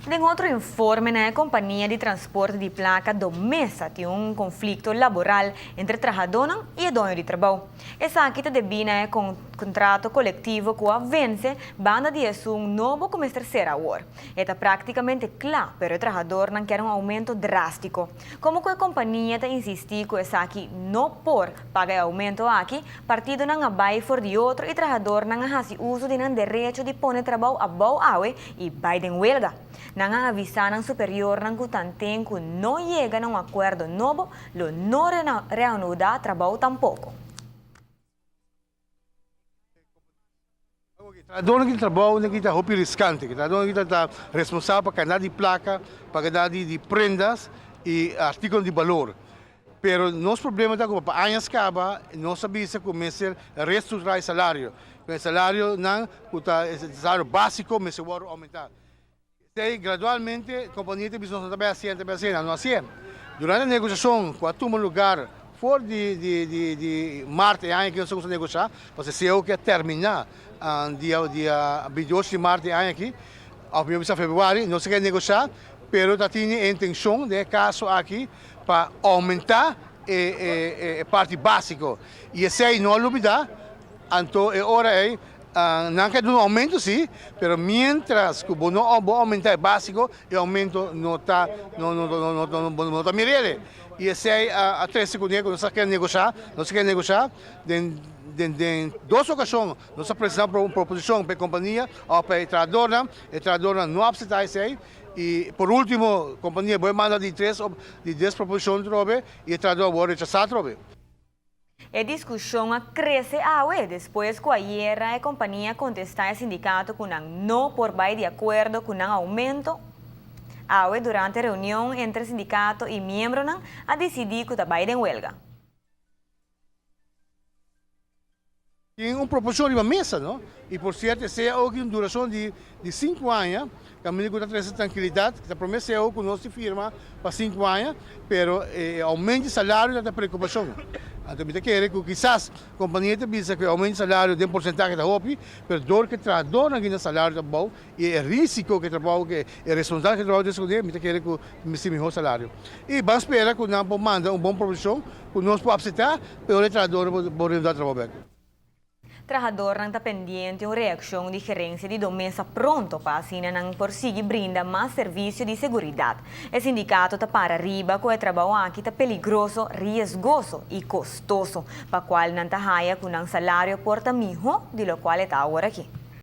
Em outro informe, a companhia de transporte de placa do Mesa tem conflito laboral entre trabalhador e dono de trabalho. Essa aqui devina com contrato coletivo que vence, banda de novo como terceira hora. Está praticamente claro, mas o trabalhador não quer aumento drástico. Como que a companhia está insistir que essa aqui não por pagar aumento aqui, partido não vai for de outro e trabalhador não faz uso de direito de pôr trabalho a boa awe e vai de huelga. Não avisar ao superior que tantém que não chega a acordo novo, não reanuda o trabalho tampouco. A dona que trabalha não está muito riscante, a dona que está responsável para canal de placa, para canal de prendas e artigos de valor. Pero nosso problema está que para anos acaba, não sabia se começar a reestruturar o salário. O salário não, o salário básico, mas se vai aumentar. E gradualmente a companhia tem não está assim, não assim. Durante a negociação, com a turma lugar, fora de março e ano que nós vamos negociar, porque se eu quer terminar dia 28 de março e ano aqui, ao 1 de fevereiro, nós queremos negociar, mas já tinha a intenção de caso aqui para aumentar a parte básica. E essa aí não é novidade, então é hora aí. Não quer um aumento sim, mas mientras que não aumentar o básico, o aumento não está mirele. E esse é a 3 segundos que nós queremos negociar, em duas ocasiões, nós apresentamos uma proposição para a companhia ou para a trabalhadora não aceitar isso aí. E por último, a companhia vai mandar de 10 proposições e a trabalhadora vai rechazar. A discussão cresce depois que ayer a companhia contestou ao sindicato que não por vai de acordo com o aumento. Durante a reunião entre sindicato e membros, a decidir que vai de huelga. Tem uma proposição de uma mesa, não? E por certo, essa é uma duração de 5 anos. Que a medida que traz tranquilidade, que a promessa é que nós firma para 5 anos, mas aumento de salário da preocupação. Então, me quer que quizás a companhia te pensa que aumento de salário de porcentagem da HOPI, mas dor que traduz aqui no salário da bom e é risco que trabalho que é responsável que trabalho desse dia, me quer que me se melhor salário. E vamos esperar que não manda uma boa proposição, que nós podemos aceitar, mas o trabalhador pode dar trabalho. Trabalhador não está pendente de uma reação de gerência de Domesa pronto para assim não conseguir brindar mais serviço de segurança. O sindicato está para arriba que o trabalho aqui está peligroso, riesgoso e custoso, para qual não está raia com um salário porta mijo de lo qual está agora aqui.